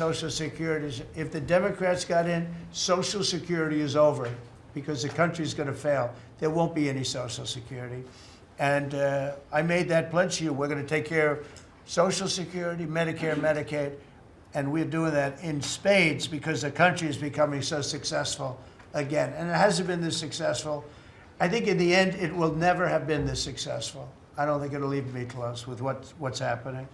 Social Security. If the Democrats got in, Social Security is over because the country's going to fail. There won't be any Social Security. And I made that pledge to you. We're going to take care of Social Security, Medicare, Medicaid, and we're doing that in spades because the country is becoming so successful again. And it hasn't been this successful. I think in the end, it will never have been this successful. I don't think it'll even be close with what's happening.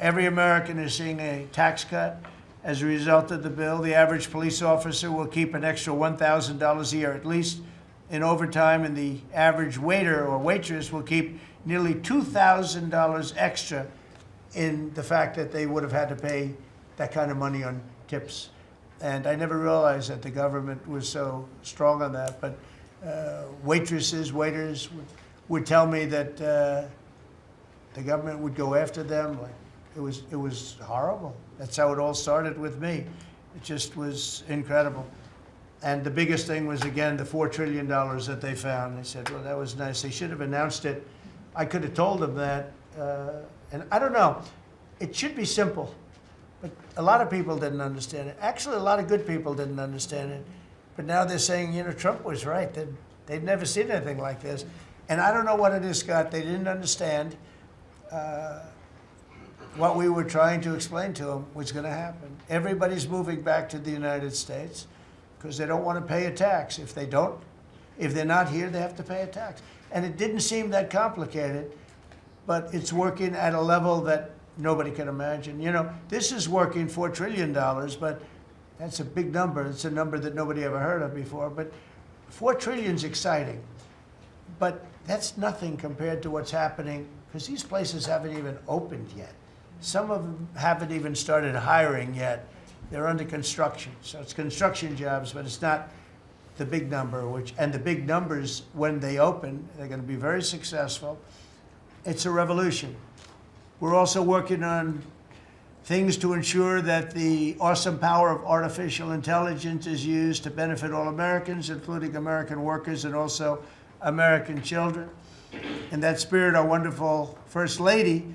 Every American is seeing a tax cut. As a result of the bill, the average police officer will keep an extra $1,000 a year at least in overtime, and the average waiter or waitress will keep nearly $2,000 extra in the fact that they would have had to pay that kind of money on tips. And I never realized that the government was so strong on that. But waitresses, waiters would tell me that the government would go after them. Like, it was horrible. That's how it all started with me. It just was incredible. And the biggest thing was, again, the $4 trillion that they found. They said, well, that was nice. They should have announced it. I could have told them that. And I don't know. It should be simple. But a lot of people didn't understand it. Actually, a lot of good people didn't understand it. But now they're saying, you know, Trump was right. They'd never seen anything like this. And I don't know what it is, Scott. They didn't understand what we were trying to explain to them was going to happen. Everybody's moving back to the United States because they don't want to pay a tax. If they're not here, they have to pay a tax. And it didn't seem that complicated, but it's working at a level that nobody can imagine. You know, this is working $4 trillion, but that's a big number. It's a number that nobody ever heard of before. But $4 trillion is exciting. But that's nothing compared to what's happening, because these places haven't even opened yet. Some of them haven't even started hiring yet. They're under construction. So it's construction jobs, but it's not the big number, and the big numbers, when they open, they're going to be very successful. It's a revolution. We're also working on things to ensure that the awesome power of artificial intelligence is used to benefit all Americans, including American workers and also American children. In that spirit, our wonderful First Lady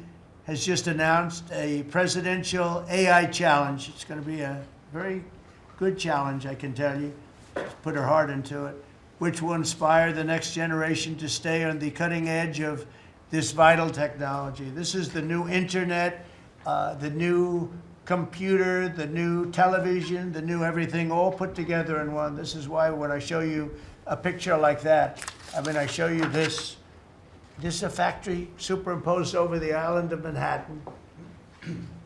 has just announced a presidential AI challenge. It's going to be a very good challenge, I can tell you. She's put her heart into it, which will inspire the next generation to stay on the cutting edge of this vital technology. This is the new internet, the new computer, the new television, the new everything, all put together in one. This is why when I show you a picture like that, I mean, I show you this. This is a factory superimposed over the island of Manhattan,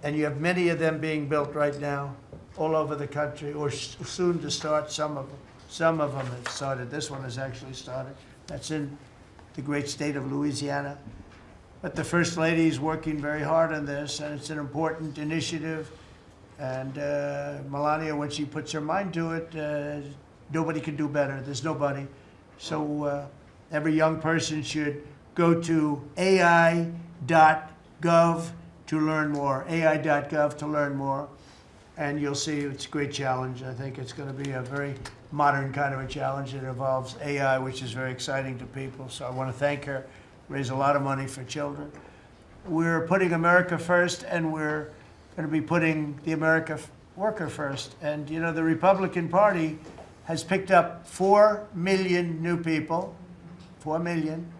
and you have many of them being built right now all over the country, or soon to start. Some of them. Some of them have started. This one has actually started. That's in the great state of Louisiana. But the First Lady is working very hard on this, and it's an important initiative. And Melania, when she puts her mind to it, nobody can do better. There's nobody. So every young person should go to AI.gov to learn more, AI.gov to learn more. And you'll see it's a great challenge. I think it's going to be a very modern kind of a challenge that involves AI, which is very exciting to people. So I want to thank her, raise a lot of money for children. We're putting America first, and we're going to be putting the American worker first. And, you know, the Republican Party has picked up 4 million new people, 4 million.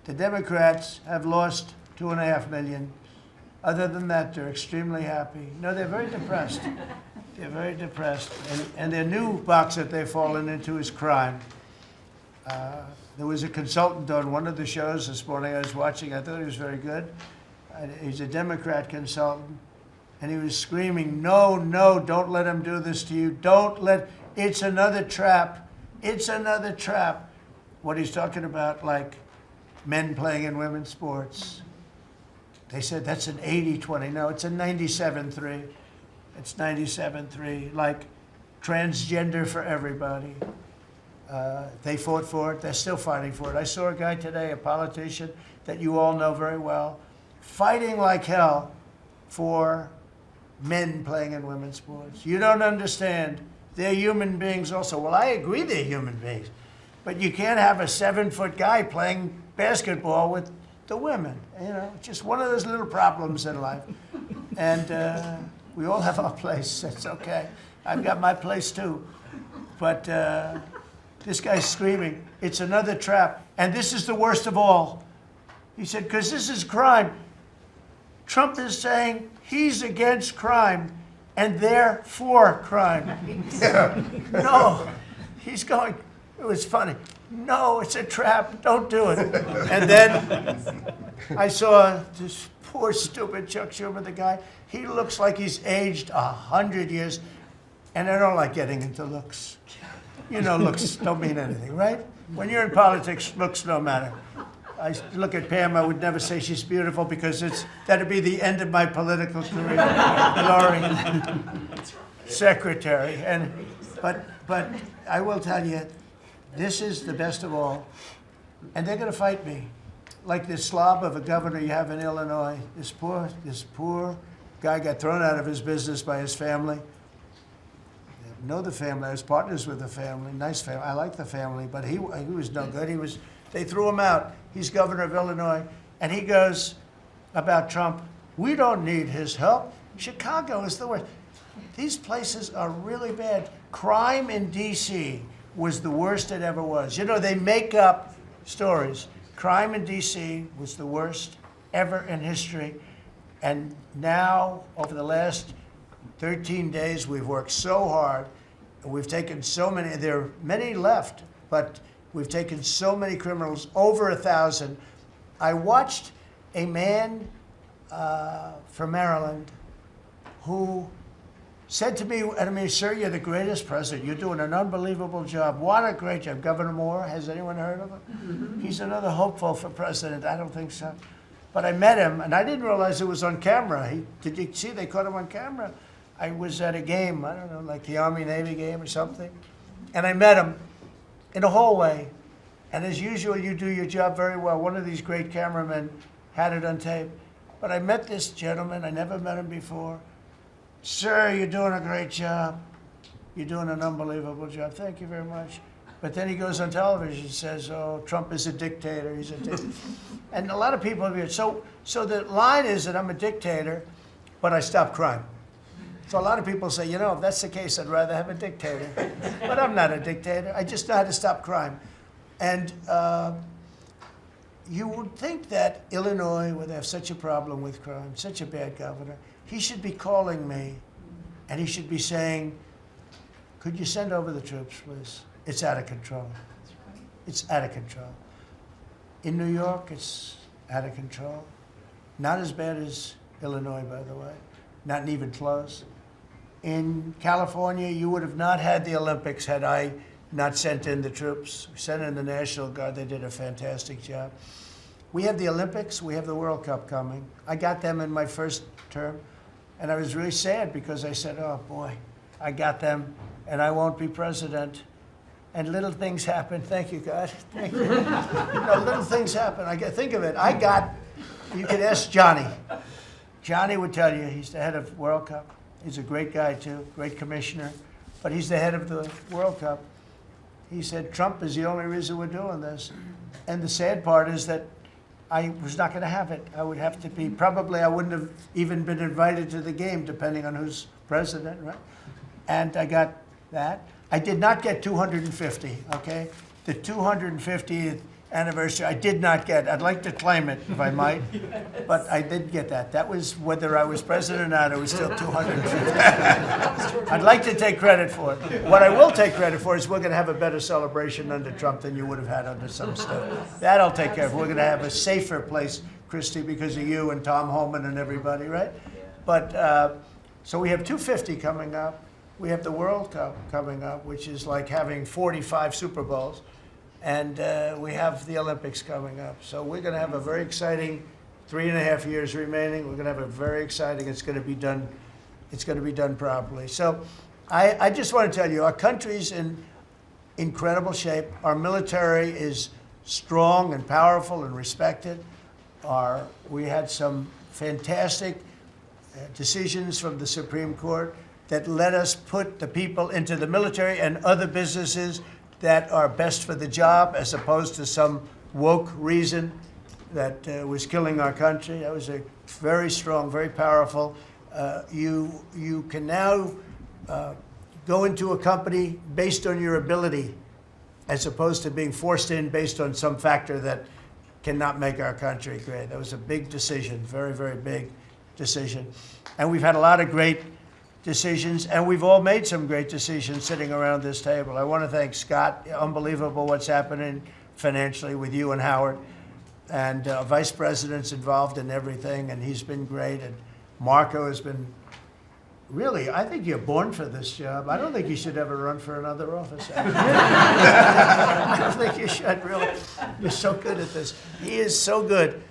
The Democrats have lost 2.5 million. Other than that, they're extremely happy. No, they're very depressed. They're very depressed. And their new box that they've fallen into is crime. There was a consultant on one of the shows this morning I was watching. I thought he was very good. He's a Democrat consultant. And he was screaming, no, no, don't let him do this to you. Don't let, it's another trap. It's another trap. What he's talking about, like men playing in women's sports. They said that's an 80-20. No, it's a 97-3. It's 97-3. Like transgender for everybody. They fought for it. They're still fighting for it. I saw a guy today, a politician that you all know very well, fighting like hell for men playing in women's sports. You don't understand. They're human beings also. Well, I agree they're human beings. But you can't have a 7-foot guy playing basketball with the women. You know, just one of those little problems in life. And We all have our place. It's okay. I've got my place too. But this guy's screaming, it's another trap. And this is the worst of all. He said, because this is crime. Trump is saying he's against crime and they're for crime. No, he's going, it was funny. No, it's a trap. Don't do it. And then I saw this poor, stupid Chuck Schumer, the guy. He looks like he's aged 100 years. And I don't like getting into looks. You know, looks don't mean anything, right? When you're in politics, looks don't matter. I look at Pam, I would never say she's beautiful because that'd be the end of my political career. Laurie, secretary. But I will tell you, this is the best of all. And they're going to fight me. Like this slob of a governor you have in Illinois. This poor guy got thrown out of his business by his family. I know the family. I was partners with the family. Nice family. I like the family, but he was no good. They threw him out. He's governor of Illinois. And he goes about Trump, we don't need his help. Chicago is the worst. These places are really bad. Crime in D.C. was the worst it ever was. You know, they make up stories. Crime in D.C. was the worst ever in history. And now, over the last 13 days, we've worked so hard. We've taken so many, there are many left, but we've taken so many criminals, over 1,000. I watched a man from Maryland who said to me, I mean, sir, you're the greatest president. You're doing an unbelievable job. What a great job. Governor Moore, has anyone heard of him? Mm-hmm. He's another hopeful for president. I don't think so. But I met him, and I didn't realize it was on camera. Did you see they caught him on camera? I was at a game, I don't know, like the Army-Navy game or something. And I met him in a hallway. And as usual, you do your job very well. One of these great cameramen had it on tape. But I met this gentleman. I never met him before. Sir, you're doing a great job. You're doing an unbelievable job. Thank you very much. But then he goes on television and says, oh, Trump is a dictator. He's a dictator. And a lot of people have heard. So the line is that I'm a dictator, but I stop crime. So a lot of people say, you know, if that's the case, I'd rather have a dictator. But I'm not a dictator. I just know how to stop crime. And you would think that Illinois, where they have such a problem with crime, such a bad governor, he should be calling me, and he should be saying, could you send over the troops, please? It's out of control. It's out of control. In New York, it's out of control. Not as bad as Illinois, by the way. Not even close. In California, you would have not had the Olympics had I not sent in the troops. We sent in the National Guard. They did a fantastic job. We have the Olympics. We have the World Cup coming. I got them in my first term. And I was really sad because I said, oh, boy, I got them, and I won't be president. And little things happen. Thank you, God. Thank you. Little things happen. Think of it. You could ask Johnny. Johnny would tell you, he's the head of World Cup. He's a great guy, too, great commissioner. But he's the head of the World Cup. He said, Trump is the only reason we're doing this. And the sad part is that I was not going to have it. I would have to be, probably I wouldn't have even been invited to the game, depending on who's president, right? And I got that. I did not get 250, okay? The 250th anniversary, I did not get. I'd like to claim it, if I might, but I did get that. That was whether I was president or not, it was still 250. I'd like to take credit for it. What I will take credit for is we're going to have a better celebration under Trump than you would have had under some stuff. That I'll take care of. We're going to have a safer place, Christy, because of you and Tom Homan and everybody, right? But, so we have 250 coming up. We have the World Cup coming up, which is like having 45 Super Bowls. And we have the Olympics coming up. So we're going to have a very exciting 3.5 years remaining. We're going to have a very exciting, it's going to be done properly. So I just want to tell you, our country's in incredible shape. Our military is strong and powerful and respected. We had some fantastic decisions from the Supreme Court that let us put the people into the military and other businesses that are best for the job, as opposed to some woke reason that was killing our country. That was a very strong, very powerful you can now go into a company based on your ability, as opposed to being forced in based on some factor that cannot make our country great. That was a big decision, very, very big decision. And we've had a lot of great decisions, and we've all made some great decisions sitting around this table. I want to thank Scott. Unbelievable what's happening financially with you and Howard. And Vice President's involved in everything, and he's been great. And Marco has been, really, I think you're born for this job. I don't think you should ever run for another office. I don't think you should, really. You're so good at this. He is so good.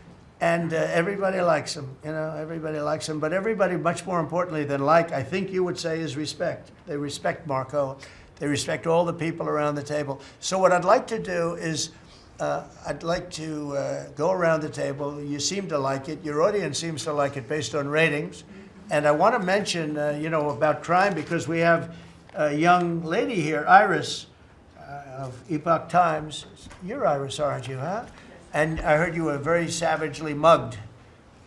And everybody likes him, you know, everybody likes him. But everybody, much more importantly than like, I think you would say, is respect. They respect Marco. They respect all the people around the table. So what I'd like to do is, I'd like to go around the table. You seem to like it. Your audience seems to like it based on ratings. And I want to mention, you know, about crime, because we have a young lady here, Iris, of Epoch Times. You're Iris, aren't you, huh? And I heard you were very savagely mugged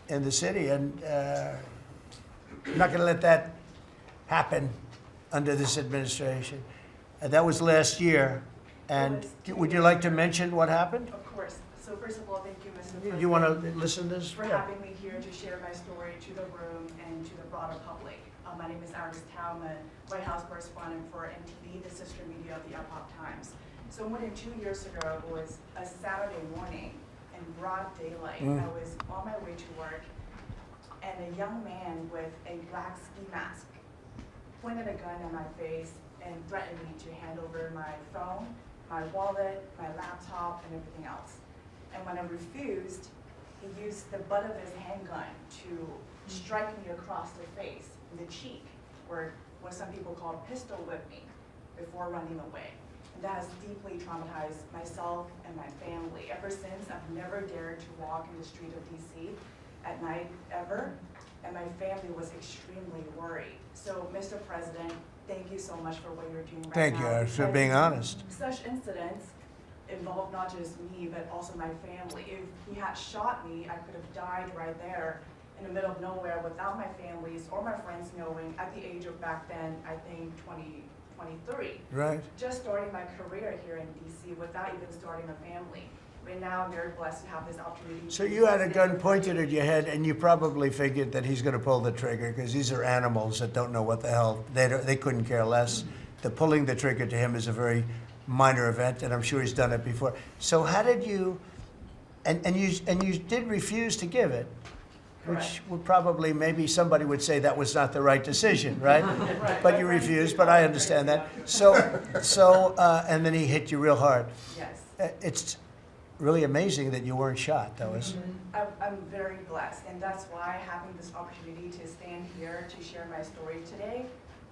in the city, and I'm not going to let that happen under this administration. That was last year. And would you like to mention what happened? Of course. So first of all, thank you, Mr. President. You want to listen to this? For having me here to share my story to the room and to the broader public. My name is Iris Tao. I'm a White House correspondent for NTV, the sister media of the Epoch Times. So more than 2 years ago, it was a Saturday morning in broad daylight. I was on my way to work, and a young man with a black ski mask pointed a gun at my face and threatened me to hand over my phone, my wallet, my laptop, and everything else. And when I refused, he used the butt of his handgun to strike me across the face, in the cheek, or what some people call pistol whip me, before running away. And that has deeply traumatized myself and my family. Ever since, I've never dared to walk in the street of DC at night, ever. And my family was extremely worried. So, Mr. President, thank you so much for what you're doing right now. Thank you, Iris, for being honest. Such incidents involve not just me, but also my family. If he had shot me, I could have died right there in the middle of nowhere without my families or my friends knowing, at the age of back then, I think 23. Right. Just starting my career here in DC without even starting a family. Right now, I'm very blessed to have this opportunity. So you had a gun pointed at your head, and you probably figured that he's going to pull the trigger, because these are animals that don't know what the hell, they couldn't care less. The pulling the trigger to him is a very minor event, and I'm sure he's done it before. So how did you, and you did refuse to give it, which would probably, maybe somebody would say that was not the right decision, right? Right. But you refused, but I understand that. So, and then he hit you real hard. Yes. It's really amazing that you weren't shot, though. I'm very blessed, and that's why having this opportunity to stand here to share my story today.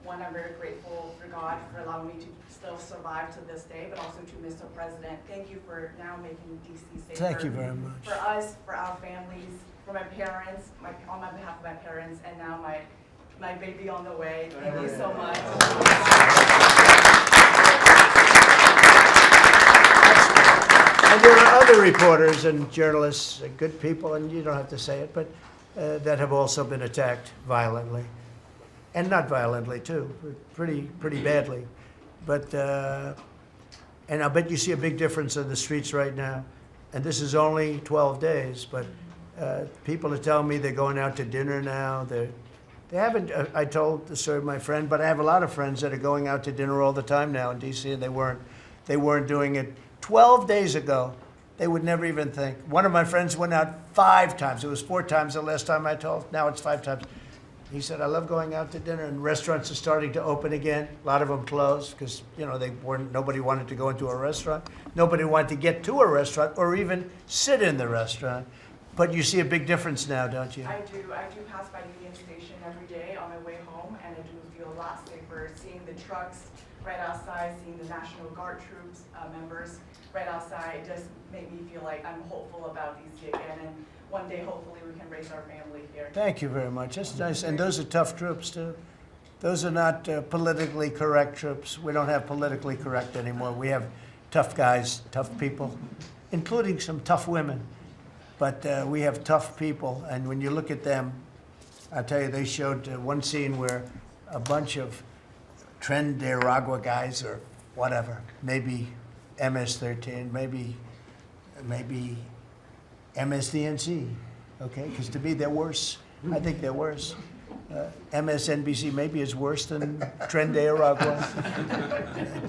One, I'm very grateful for God for allowing me to still survive to this day, but also to Mr. President. Thank you for now making DC safer. Thank you very much. For us, for our families, for my parents, on my behalf of my parents, and now my baby on the way. Thank you so much. And there are other reporters and journalists, good people, and you don't have to say it, but that have also been attacked violently. And not violently, too, but pretty badly. But, and I bet you see a big difference in the streets right now. And this is only 12 days, but people are telling me they're going out to dinner now. They haven't, I told my friend, but I have a lot of friends that are going out to dinner all the time now in DC, and they weren't doing it 12 days ago. They would never even think. One of my friends went out 5 times. It was 4 times the last time I told. Now it's 5 times. He said, I love going out to dinner, and restaurants are starting to open again. A lot of them closed because, you know, nobody wanted to go into a restaurant. Nobody wanted to get to a restaurant or even sit in the restaurant. But you see a big difference now, don't you? I do pass by Union Station every day on my way home, and I do feel a lot safer seeing the trucks right outside, seeing the National Guard troops members right outside. It does make me feel like I'm hopeful about DC again, and one day hopefully we can raise our family here. Thank you very much. That's nice. And those are tough troops, too. Those are not politically correct troops. We don't have politically correct anymore. We have tough guys, tough people, including some tough women. But we have tough people, and when you look at them, I tell you, they showed one scene where a bunch of Tren de Aragua guys or whatever, maybe MS-13, maybe MSDNC, okay? Because to me, they're worse. I think they're worse. MSNBC maybe is worse than Tren de Aragua.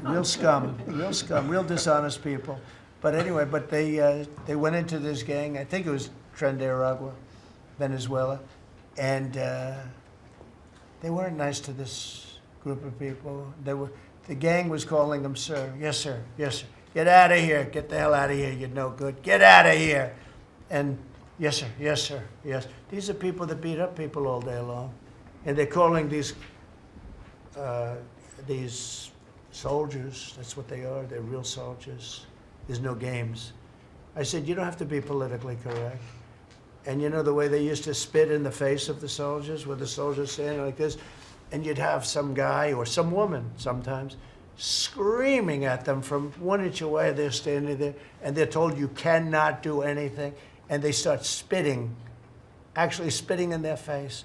Real scum, real dishonest people. But anyway, but they went into this gang, I think it was Tren de Aragua, Venezuela, and they weren't nice to this group of people. The gang was calling them sir. Yes, sir. Yes, sir. Get out of here. Get the hell out of here. You're no good. Get out of here. And yes, sir. Yes, sir. Yes. These are people that beat up people all day long. And they're calling these soldiers, that's what they are. They're real soldiers. There's no games. I said, you don't have to be politically correct. And you know the way they used to spit in the face of the soldiers, with the soldiers standing like this? And you'd have some guy or some woman sometimes screaming at them from 1 inch away. They're standing there and they're told you cannot do anything. And they start spitting, actually spitting in their face.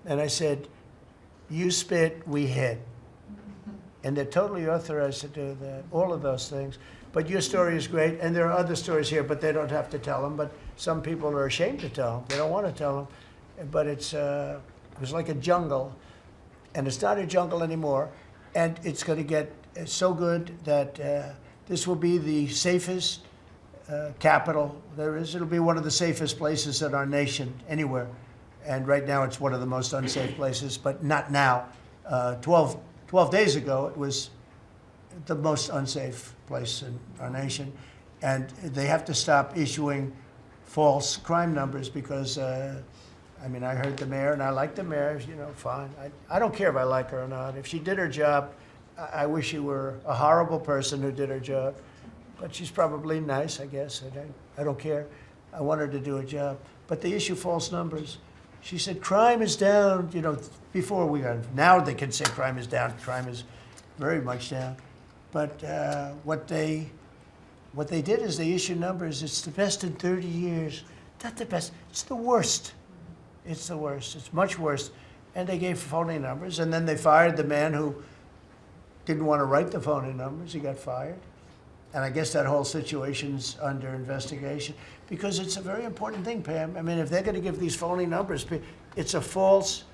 And I said, you spit, we hit. And they're totally authorized to do that, all of those things. But your story is great, and there are other stories here, but they don't have to tell them. But some people are ashamed to tell them. They don't want to tell them. But it was like a jungle. And it's not a jungle anymore. And it's going to get so good that this will be the safest capital there is. It'll be one of the safest places in our nation, anywhere. And right now it's one of the most unsafe places, but not now. 12 days ago, it was the most unsafe place in our nation. And they have to stop issuing false crime numbers because I mean, I heard the mayor, and I like the mayor, you know, fine. I don't care if I like her or not. If she did her job, I wish she were a horrible person who did her job. But she's probably nice, I guess. I don't care. I want her to do a job. But they issue false numbers. She said, crime is down, you know, before we got, now they can say crime is down. Crime is very much down. But what they did is they issued numbers. It's the best in 30 years. Not the best. It's the worst. It's the worst. It's much worse. And they gave phony numbers. And then they fired the man who didn't want to write the phony numbers. He got fired. And I guess that whole situation's under investigation because it's a very important thing, Pam. I mean, if they're going to give these phony numbers, it's a false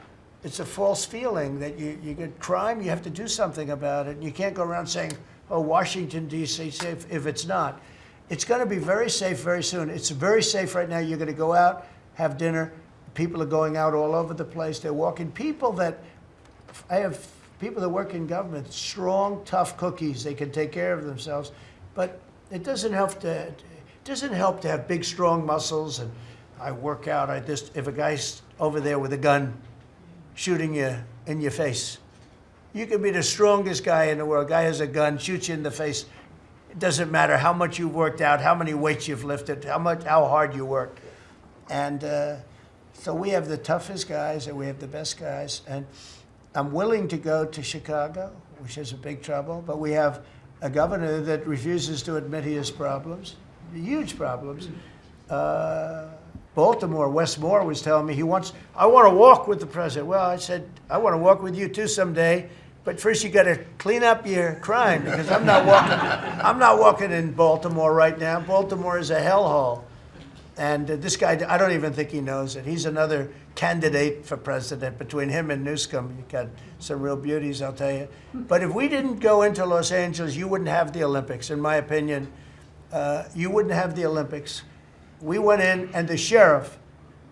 feeling that you get crime. You have to do something about it. You can't go around saying, "Oh, Washington D.C. safe," if it's not. It's going to be very safe very soon. It's very safe right now. You're going to go out, have dinner. People are going out all over the place. They're walking. I have people that work in government, strong, tough cookies. They can take care of themselves. But it doesn't help to have big, strong muscles. And I work out. If a guy's over there with a gun shooting you in your face, you can be the strongest guy in the world. Guy has a gun, shoots you in the face. It doesn't matter how much you've worked out, how many weights you've lifted, how hard you work. And so we have the toughest guys and we have the best guys. And I'm willing to go to Chicago, which is a big trouble, but we have a governor that refuses to admit he has problems, huge problems. Baltimore, Wes Moore was telling me I want to walk with the president. Well, I said, I want to walk with you too someday, but first you got to clean up your crime because I'm not walking in Baltimore right now. Baltimore is a hellhole. And this guy, I don't even think he knows it. He's another candidate for president. Between him and Newsom, you got some real beauties, I'll tell you. But if we didn't go into Los Angeles, you wouldn't have the Olympics. In my opinion, you wouldn't have the Olympics. We went in, and the sheriff,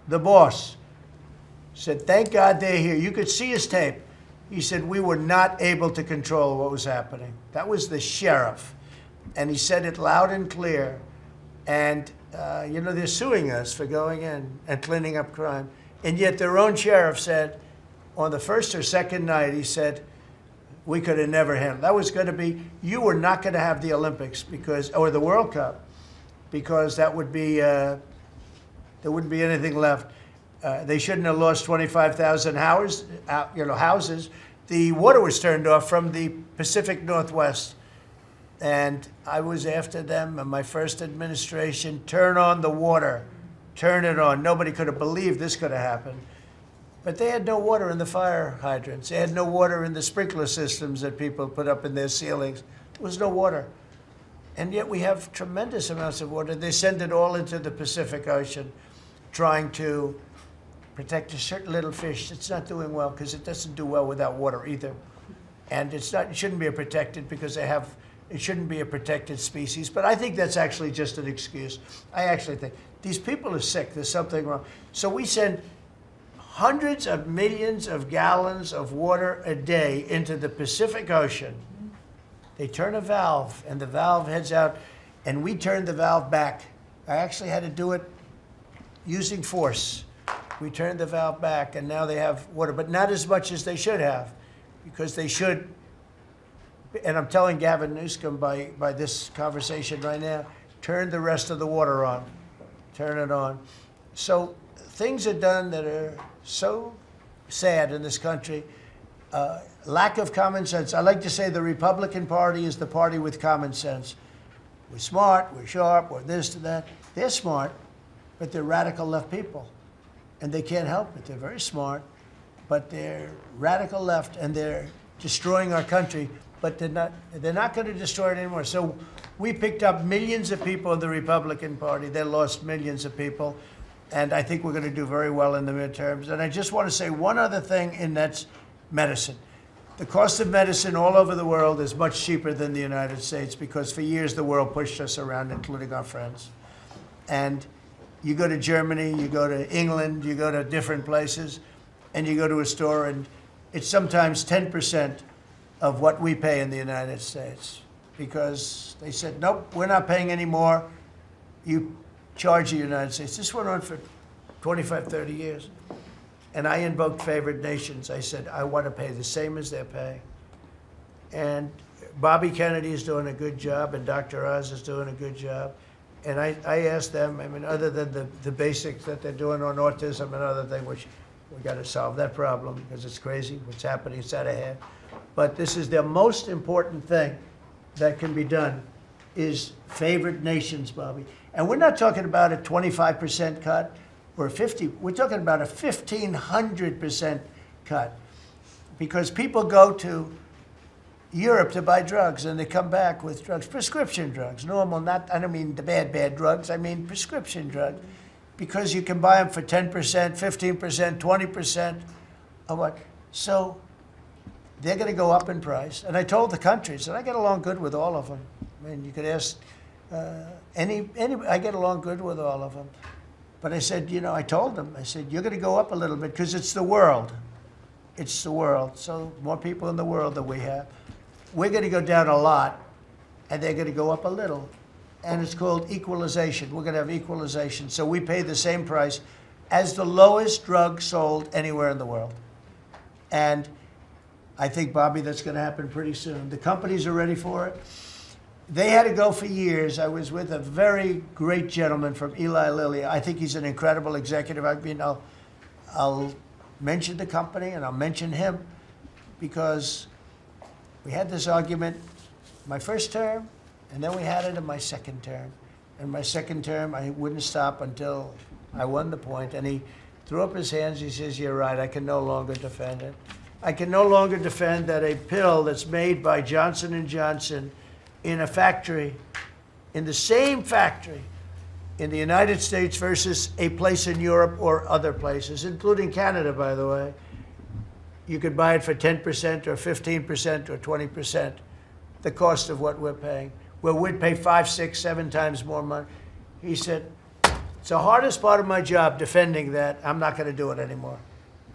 the boss, said, thank God they're here. You could see his tape. He said, we were not able to control what was happening. That was the sheriff. And he said it loud and clear. And you know, they're suing us for going in and cleaning up crime. And yet their own sheriff said, on the first or second night, he said, we could have never handled. That was going to be, you were not going to have the Olympics or the World Cup, because that would be, there wouldn't be anything left. They shouldn't have lost 25,000 houses. The water was turned off from the Pacific Northwest. And I was after them in my first administration, turn on the water, turn it on. Nobody could have believed this could have happened. But they had no water in the fire hydrants. They had no water in the sprinkler systems that people put up in their ceilings. There was no water. And yet we have tremendous amounts of water. They send it all into the Pacific Ocean, trying to protect a certain little fish that's not doing well, because it doesn't do well without water either. And it shouldn't be a protected, because it shouldn't be a protected species. But I think that's actually just an excuse. I actually think these people are sick. There's something wrong. So we send hundreds of millions of gallons of water a day into the Pacific Ocean. They turn a valve, and the valve heads out, and we turn the valve back. I actually had to do it using force. We turned the valve back, and now they have water, but not as much as they should have, because they should, and I'm telling Gavin Newsom by this conversation right now, turn the rest of the water on. Turn it on. So things are done that are so sad in this country. Lack of common sense. I like to say the Republican Party is the party with common sense. We're smart, we're sharp, we're this to that. They're smart, but they're radical left people. And they can't help it. They're very smart, but they're radical left, and they're destroying our country, but they're not going to destroy it anymore. So we picked up millions of people in the Republican Party. They lost millions of people. And I think we're going to do very well in the midterms. And I just want to say one other thing, and that's medicine. The cost of medicine all over the world is much cheaper than the United States, because for years the world pushed us around, including our friends. And you go to Germany, you go to England, you go to different places, and you go to a store, and it's sometimes 10% of what we pay in the United States, because they said, nope, we're not paying any more. You charge the United States. This went on for 25, 30 years. And I invoked favored nations. I said, I want to pay the same as they're paying. And Bobby Kennedy is doing a good job, and Dr. Oz is doing a good job. And I asked them, I mean, other than the basics that they're doing on autism and other things, which we got to solve that problem, because it's crazy what's happening, it's out of hand. But this is the most important thing that can be done, is favored nations, Bobby. And we're not talking about a 25% cut or 50. We're talking about a 1,500% cut, because people go to Europe to buy drugs, and they come back with drugs, prescription drugs, normal, not, I don't mean the bad drugs, I mean prescription drugs, because you can buy them for 10%, 15%, 20% of what. So they're going to go up in price. And I told the countries, and I get along good with all of them. I mean, you could ask I get along good with all of them. But I said, you know, I told them, I said, you're going to go up a little bit, because it's the world. It's the world. So more people in the world than we have. We're going to go down a lot, and they're going to go up a little. And it's called equalization. We're going to have equalization. So we pay the same price as the lowest drug sold anywhere in the world. And I think, Bobby, that's going to happen pretty soon. The companies are ready for it. They had to go for years. I was with a very great gentleman from Eli Lilly. I think he's an incredible executive. I mean, I'll mention the company, and I'll mention him, because we had this argument my first term, and then we had it in my second term. In my second term, I wouldn't stop until I won the point, and he threw up his hands. He says, you're right, I can no longer defend it. I can no longer defend that a pill that's made by Johnson & Johnson in a factory, in the same factory in the United States versus a place in Europe or other places, including Canada, by the way, you could buy it for 10% or 15% or 20%, the cost of what we're paying. Well, we'd pay 5, 6, 7 times more money. He said, it's the hardest part of my job, defending that. I'm not going to do it anymore.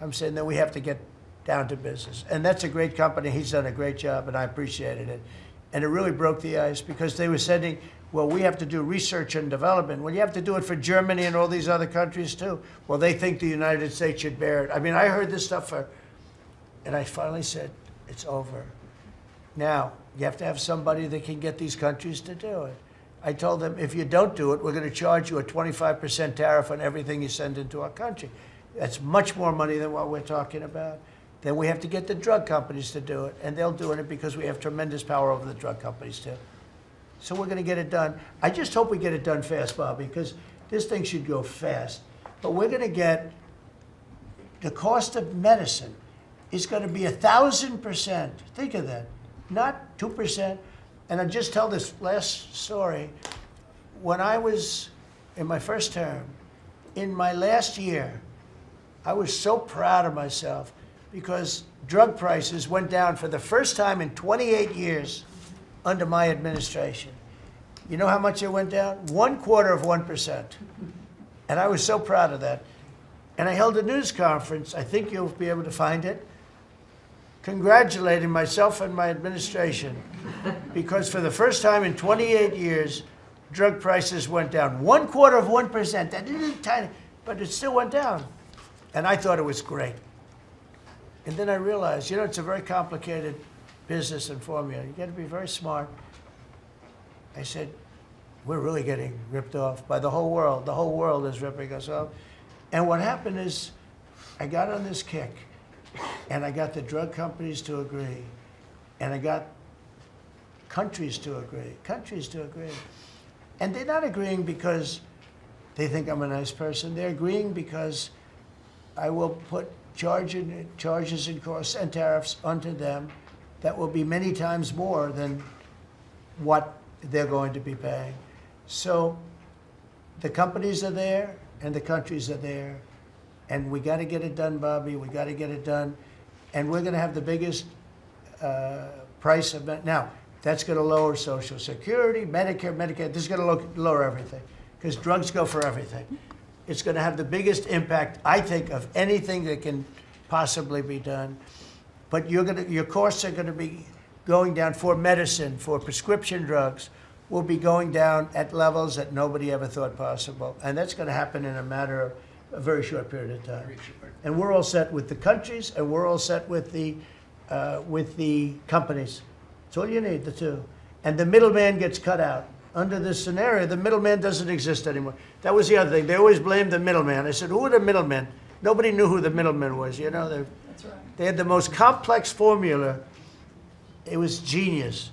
I'm saying that we have to get down to business. And that's a great company. He's done a great job, and I appreciated it. And it really broke the ice, because they were sending, well, we have to do research and development. Well, you have to do it for Germany and all these other countries too. Well, they think the United States should bear it. I mean, I heard this stuff and I finally said, it's over. Now, you have to have somebody that can get these countries to do it. I told them, if you don't do it, we're going to charge you a 25% tariff on everything you send into our country. That's much more money than what we're talking about. Then we have to get the drug companies to do it, and they'll do it because we have tremendous power over the drug companies too. So we're going to get it done. I just hope we get it done fast, Bobby, because this thing should go fast. But we're going to get the cost of medicine is going to be 1,000%. Think of that, not 2%. And I just tell this last story. When I was in my first term, in my last year, I was so proud of myself because drug prices went down for the first time in 28 years under my administration. You know how much it went down? 1/4%. And I was so proud of that. And I held a news conference, I think you'll be able to find it, congratulating myself and my administration because for the first time in 28 years, drug prices went down. 1/4%, that little tiny, but it still went down. And I thought it was great. And then I realized, you know, it's a very complicated business and formula. You got to be very smart. I said, we're really getting ripped off by the whole world. The whole world is ripping us off. And what happened is I got on this kick, and I got the drug companies to agree, and I got countries to agree. And they're not agreeing because they think I'm a nice person. They're agreeing because I will put charges and costs and tariffs onto them that will be many times more than what they're going to be paying. So the companies are there and the countries are there, and we got to get it done, Bobby. We got to get it done, and we're going to have the biggest price of it. Now, that's going to lower Social Security, Medicare, Medicaid. This is going to lower everything because drugs go for everything. It's going to have the biggest impact, I think, of anything that can possibly be done. But your costs are going to be going down for medicine, for prescription drugs, will be going down at levels that nobody ever thought possible. And that's going to happen in a matter of a very short period of time. And we're all set with the countries, and we're all set with the companies. That's all you need, the two. And the middleman gets cut out. Under this scenario, the middleman doesn't exist anymore. That was the other thing. They always blamed the middleman. I said, who are the middlemen? Nobody knew who the middleman was. You know, That's right. they had the most complex formula. It was genius,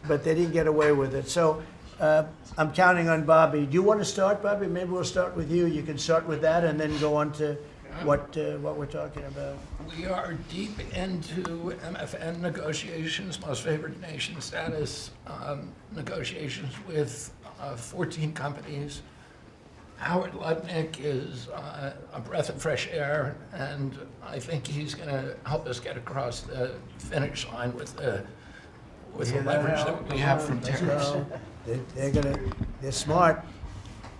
but they didn't get away with it. So I'm counting on Bobby. Do you want to start, Bobby? Maybe we'll start with you. You can start with that and then go on to what we're talking about. We are deep into MFN negotiations, most favored nation status negotiations with 14 companies. Howard Lutnick is a breath of fresh air, and I think he's going to help us get across the finish line with the leverage that we have from tariffs. They're smart.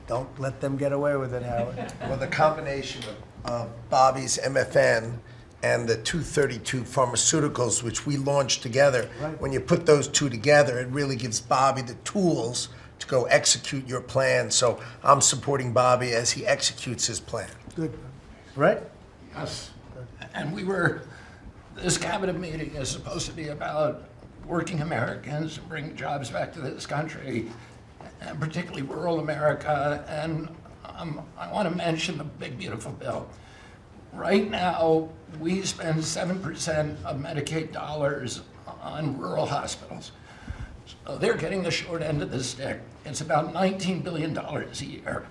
Don't let them get away with it, Howard. Well, the combination of Bobby's MFN and the 232 Pharmaceuticals, which we launched together, Right. when you put those two together, it really gives Bobby the tools to go execute your plan. So I'm supporting Bobby as he executes his plan. Good. Right? Yes. And this cabinet meeting is supposed to be about working Americans and bringing jobs back to this country, and particularly rural America. And I want to mention the big, beautiful bill. Right now, we spend 7% of Medicaid dollars on rural hospitals. So they're getting the short end of the stick. It's about $19 billion a year.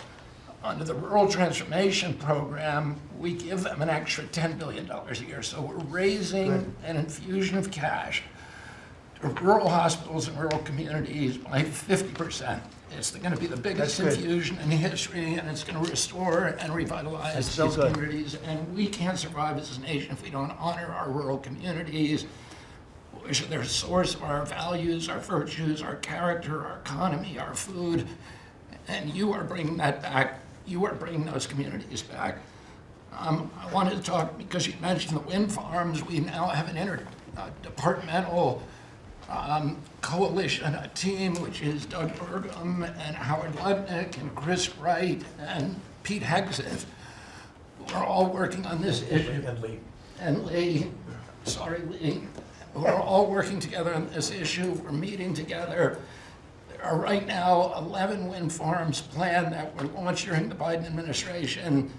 Under the Rural Transformation Program, we give them an extra $10 billion a year. So we're raising an infusion of cash to rural hospitals and rural communities by 50%. It's going to be the biggest infusion in history, and it's going to restore and revitalize these communities. And we can't survive as a nation if we don't honor our rural communities, which are the source of our values, our virtues, our character, our economy, our food. And you are bringing that back. You are bringing those communities back. I wanted to talk, because you mentioned the wind farms, we now have an interdepartmental coalition, a team, which is Doug Burgum and Howard Lutnick and Chris Wright and Pete Hegseth, who are all working on this issue. And Lee. Sorry, Lee. We're all working together on this issue. We're meeting together. There are right now 11 wind farms planned that were launched during the Biden administration.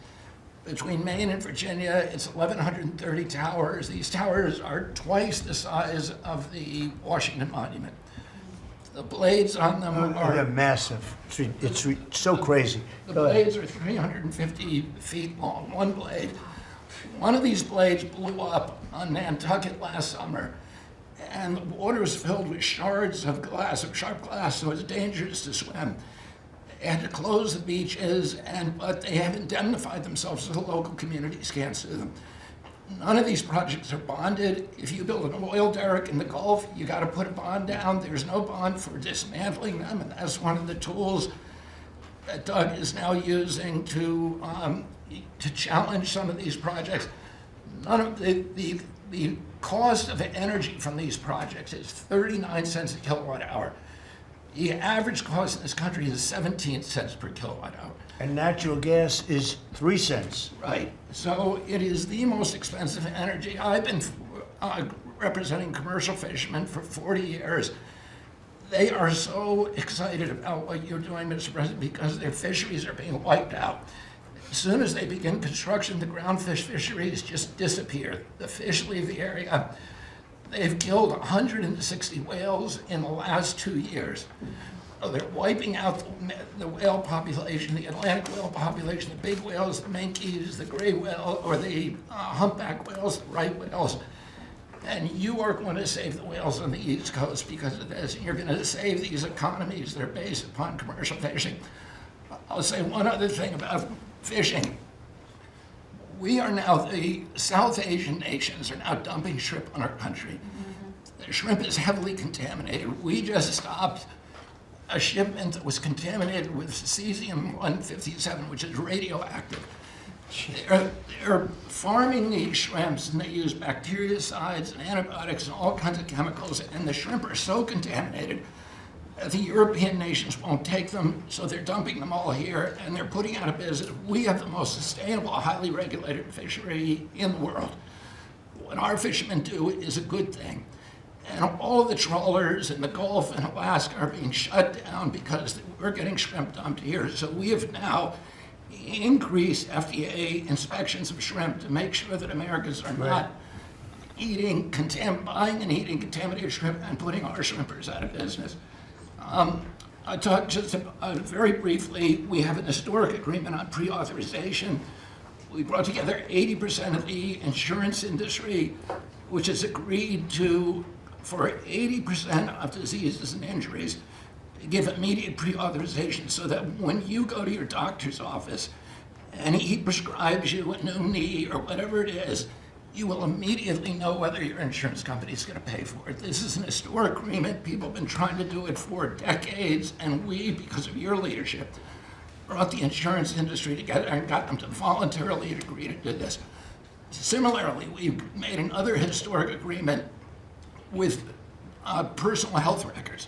Between Maine and Virginia, it's 1,130 towers. These towers are twice the size of the Washington Monument. The blades on them They're are massive. It's so crazy. the Go ahead. blades are 350 feet long, one blade. One of these blades blew up on Nantucket last summer, and the water was filled with shards of glass, of sharp glass, so it was dangerous to swim. They had to close the beaches, but they have indemnified themselves so the local communities can't sue them. None of these projects are bonded. If you build an oil derrick in the Gulf, you got to put a bond down. There's no bond for dismantling them, and that's one of the tools that Doug is now using to challenge some of these projects. None of the cost of energy from these projects is 39 cents a kilowatt hour. The average cost in this country is 17 cents per kilowatt hour. And natural gas is 3 cents. Right. So it is the most expensive energy. I've been representing commercial fishermen for 40 years. They are so excited about what you're doing, Mr. President, because their fisheries are being wiped out. As soon as they begin construction, the groundfish fisheries just disappear. The fish leave the area. They've killed 160 whales in the last 2 years. So they're wiping out the whale population, the Atlantic whale population, the big whales, the minkies, the gray whale, or the humpback whales, the right whales. And you are going to save the whales on the East Coast because of this. And you're going to save these economies that are based upon commercial fishing. I'll say one other thing about fishing. We are now, the South Asian nations are now dumping shrimp on our country. The shrimp is heavily contaminated. We just stopped a shipment that was contaminated with cesium-157, which is radioactive. They're farming these shrimps, and they use bactericides and antibiotics and all kinds of chemicals, and the shrimp are so contaminated that the European nations won't take them, so they're dumping them all here, and they're putting out of business. We have the most sustainable, highly regulated fishery in the world. What our fishermen do is a good thing. And all the trawlers in the Gulf and Alaska are being shut down because we're getting shrimp dumped here. So we have now increased FDA inspections of shrimp to make sure that Americans are not buying and eating contaminated shrimp and putting our shrimpers out of business. I talked just very briefly, we have an historic agreement on pre-authorization. We brought together 80% of the insurance industry, which has agreed to, for 80% of diseases and injuries, give immediate pre-authorization so that when you go to your doctor's office and he prescribes you a new knee or whatever it is, you will immediately know whether your insurance company is going to pay for it. This is an historic agreement. People have been trying to do it for decades, and we, because of your leadership, brought the insurance industry together and got them to voluntarily agree to do this. Similarly, we've made another historic agreement with personal health records.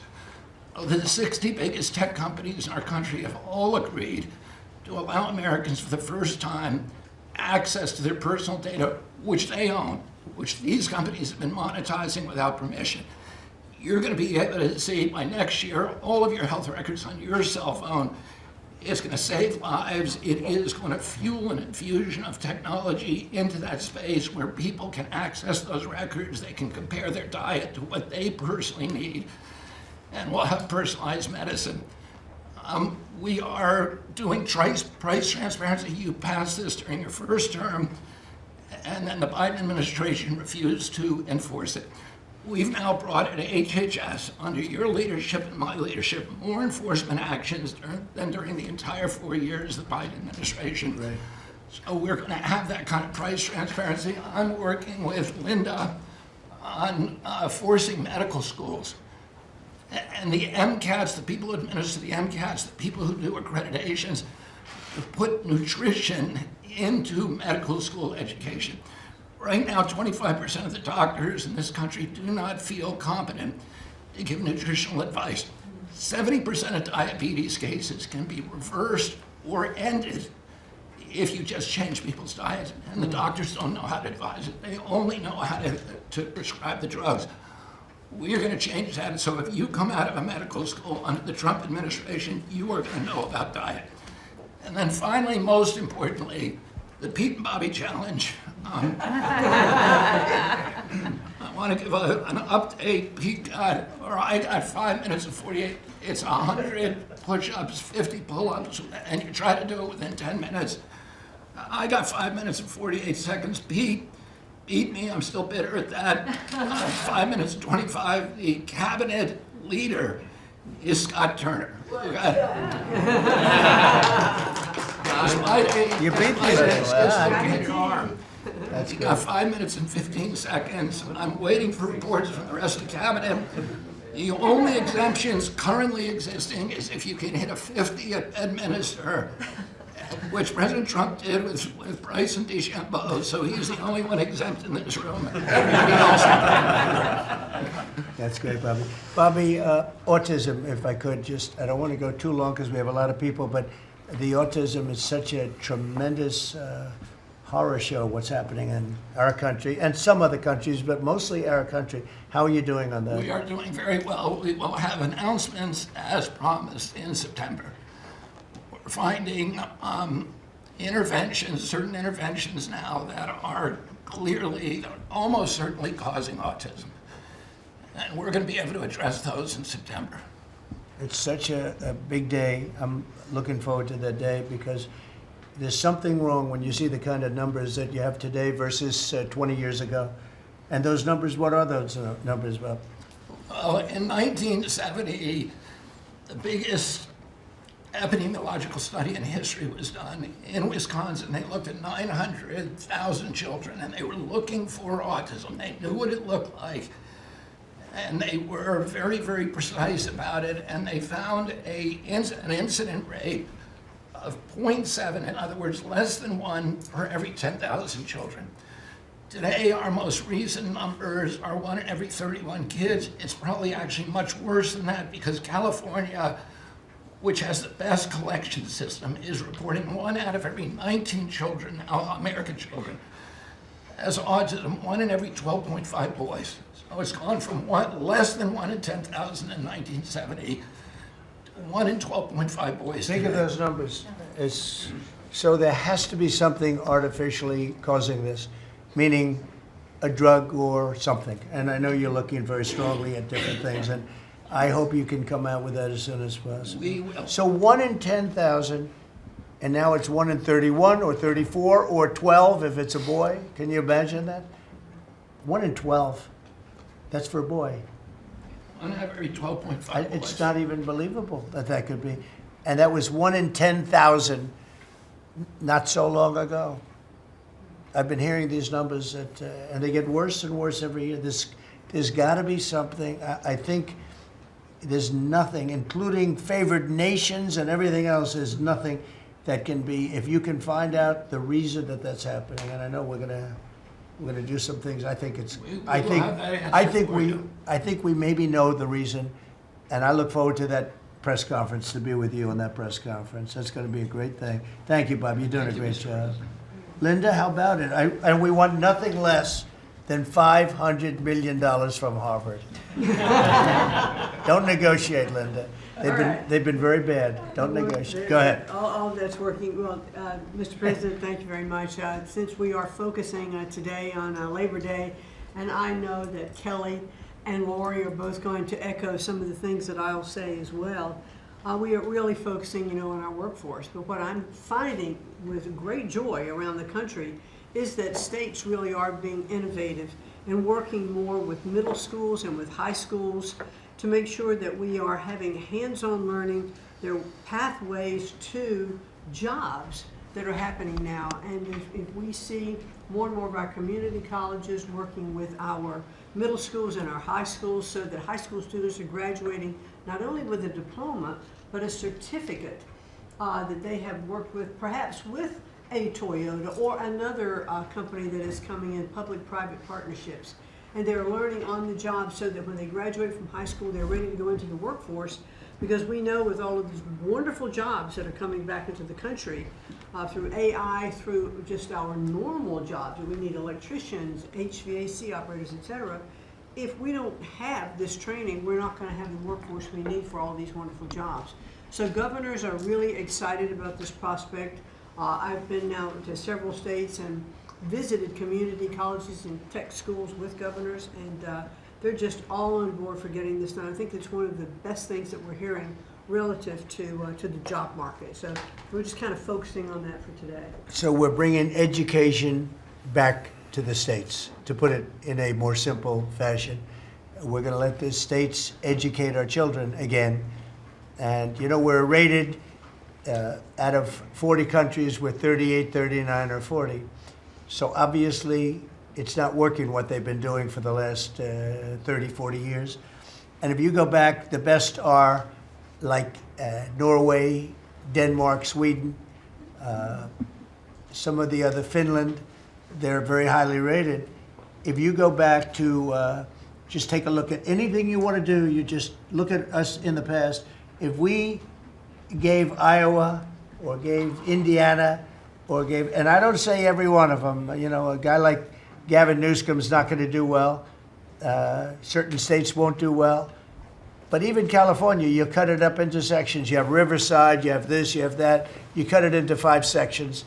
The 60 biggest tech companies in our country have all agreed to allow Americans for the first time access to their personal data, which they own, which these companies have been monetizing without permission. You're going to be able to see by next year all of your health records on your cell phone. It's going to save lives. It is going to fuel an infusion of technology into that space where people can access those records. They can compare their diet to what they personally need, and we'll have personalized medicine. We are doing price transparency. You passed this during your first term, and then the Biden administration refused to enforce it. We've now brought at HHS, under your leadership and my leadership, more enforcement actions than during the entire 4 years of the Biden administration. Right. So we're going to have that kind of price transparency. I'm working with Linda on forcing medical schools. And the MCATs, the people who administer the MCATs, the people who do accreditations, to put nutrition into medical school education. Right now, 25% of the doctors in this country do not feel competent to give nutritional advice. 70% of diabetes cases can be reversed or ended if you just change people's diets, and the doctors don't know how to advise it. They only know how to prescribe the drugs. We're going to change that, so if you come out of a medical school under the Trump administration, you are going to know about diet. And then finally, most importantly, the Pete and Bobby Challenge. I want to give an update. Pete got, or I got 5 minutes and 48. It's 100 push-ups, 50 pull-ups, and you try to do it within 10 minutes. I got 5 minutes and 48 seconds. Pete beat me. I'm still bitter at that. 5 minutes and 25. The cabinet leader is Scott Turner. You beat me. Dislocated arm. You got 5 minutes and 15 seconds, and I'm waiting for reports from the rest of the cabinet. The only exemptions currently existing is if you can hit a 50 at Bedminster, which President Trump did with Bryson DeChambeau, so he's the only one exempt in this room. Everybody else. That's great, Bobby. Bobby, autism, if I could just, I don't want to go too long because we have a lot of people, but the autism is such a tremendous horror show, what's happening in our country and some other countries, but mostly our country. How are you doing on that? We are doing very well. We will have announcements as promised in September. We're finding interventions, certain interventions now that are clearly, almost certainly causing autism. And we're going to be able to address those in September. It's such a big day. I'm looking forward to that day because there's something wrong when you see the kind of numbers that you have today versus 20 years ago. And those numbers, what are those numbers, Bob? Well, in 1970, the biggest epidemiological study in history was done in Wisconsin. They looked at 900,000 children, and they were looking for autism. They knew what it looked like, and they were very, very precise about it, and they found an incident rate of 0.7, in other words, less than 1 per every 10,000 children. Today, our most recent numbers are 1 in every 31 kids. It's probably actually much worse than that because California, which has the best collection system, is reporting 1 out of every 19 children, American children, has autism, 1 in every 12.5 boys. So it's gone from less than 1 in 10,000 in 1970 to 1 in 12.5 boys. Think of those numbers. So there has to be something artificially causing this, meaning a drug or something. And I know you're looking very strongly at different things, and I hope you can come out with that as soon as possible. We will. So 1 in 10,000, and now it's 1 in 31 or 34 or 12 if it's a boy. Can you imagine that? 1 in 12. That's for a boy. 1 out of every 12.5 boys. It's not even believable that that could be. And that was 1 in 10,000 not so long ago. I've been hearing these numbers, that, and they get worse and worse every year. There's got to be something. I think there's nothing, including favored nations and everything else, there's nothing that can be, if you can find out the reason that that's happening, and I know we're gonna do some things. I think it's, I think we maybe know the reason, and I look forward to that press conference, to be with you on that press conference. That's going to be a great thing. Thank you, Bob. You're doing a great job. Linda, how about it? And we want nothing less than $500 million from Harvard. Don't negotiate, Linda. They've been very bad. Don't negotiate. Go ahead. All that's working well. Mr. President, thank you very much. Since we are focusing today on Labor Day, and I know that Kelly and Lori are both going to echo some of the things that I'll say as well, we are really focusing, on our workforce. But what I'm finding with great joy around the country is that states really are being innovative and working more with middle schools and with high schools to make sure that we are having hands-on learning. There are pathways to jobs that are happening now. And if we see more and more of our community colleges working with our middle schools and our high schools so that high school students are graduating not only with a diploma, but a certificate that they have worked with, perhaps with a Toyota or another company that is coming in, public-private partnerships. And they're learning on the job so that when they graduate from high school, they're ready to go into the workforce, because we know with all of these wonderful jobs that are coming back into the country through AI, through just our normal jobs, we need electricians, HVAC operators, etc. If we don't have this training, we're not going to have the workforce we need for all these wonderful jobs. So governors are really excited about this prospect. I've been now to several states and visited community colleges and tech schools with governors, and they're just all on board for getting this done. I think it's one of the best things that we're hearing relative to the job market. So we're just kind of focusing on that for today. So we're bringing education back to the states, to put it in a more simple fashion. We're going to let the states educate our children again. And, you know, we're rated out of 40 countries, we're 38, 39, or 40. So obviously, it's not working what they've been doing for the last 30, 40 years. And if you go back, the best are like Norway, Denmark, Sweden, some of the other, Finland, they're very highly rated. If you go back to just take a look at anything you want to do, you just look at us in the past. If we gave Iowa or gave Indiana or gave, and I don't say every one of them, you know, a guy like Gavin Newsom's not going to do well. Certain states won't do well. But even California, you cut it up into sections. You have Riverside, you have this, you have that. You cut it into 5 sections.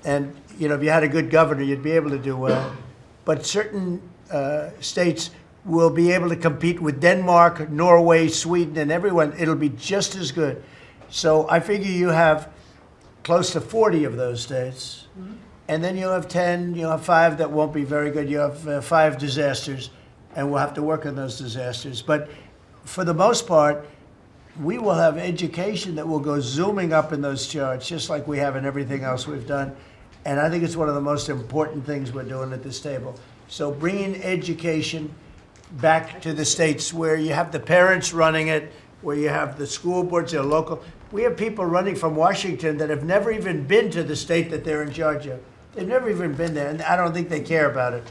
And, you know, if you had a good governor, you'd be able to do well. But certain states will be able to compete with Denmark, Norway, Sweden, and everyone. It'll be just as good. So I figure you have close to 40 of those states. Mm-hmm. And then you'll have 10, you'll have 5 that won't be very good. You have 5 disasters, and we'll have to work on those disasters. But for the most part, we will have education that will go zooming up in those charts, just like we have in everything else we've done. And I think it's one of the most important things we're doing at this table. So bringing education back to the states where you have the parents running it, where you have the school boards, they're local. We have people running from Washington that have never even been to the state that they're in charge of. They've never even been there, and I don't think they care about it.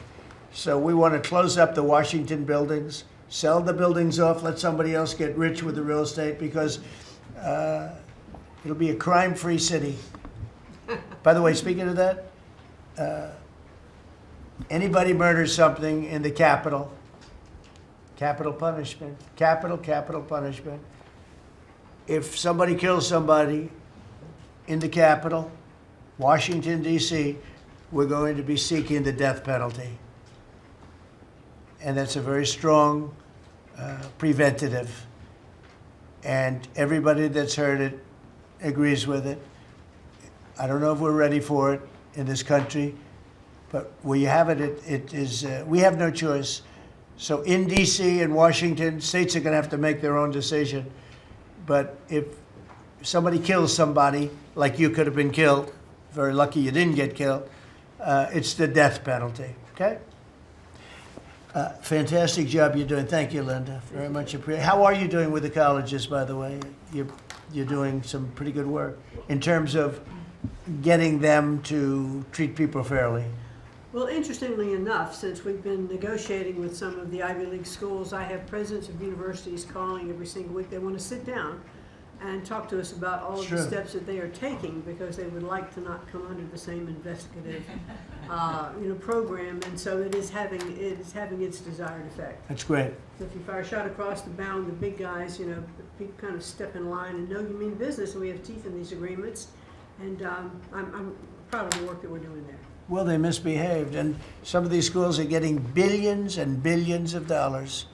So we want to close up the Washington buildings, sell the buildings off, let somebody else get rich with the real estate, because it'll be a crime-free city. By the way, speaking of that, anybody murders something in the Capitol, capital punishment, capital punishment. If somebody kills somebody in the Capitol, Washington, D.C., we're going to be seeking the death penalty. And that's a very strong preventative. And everybody that's heard it agrees with it. I don't know if we're ready for it in this country, but where you have it, it is, we have no choice. So in D.C. and Washington, states are going to have to make their own decision. But if somebody kills somebody, like you could have been killed, very lucky you didn't get killed, it's the death penalty, okay? Fantastic job you're doing. Thank you, Linda. Very much appreciated. How are you doing with the colleges, by the way? You're doing some pretty good work in terms of getting them to treat people fairly. Well, interestingly enough, since we've been negotiating with some of the Ivy League schools, I have presidents of universities calling every single week. They want to sit down and talk to us about all of the steps that they are taking, because they would like to not come under the same investigative program, and so it is having its desired effect. That's great. So if you fire a shot across the bow, and the big guys, people kind of step in line and know you mean business, and we have teeth in these agreements, and I'm proud of the work that we're doing there. Well, they misbehaved, and some of these schools are getting billions and billions of dollars,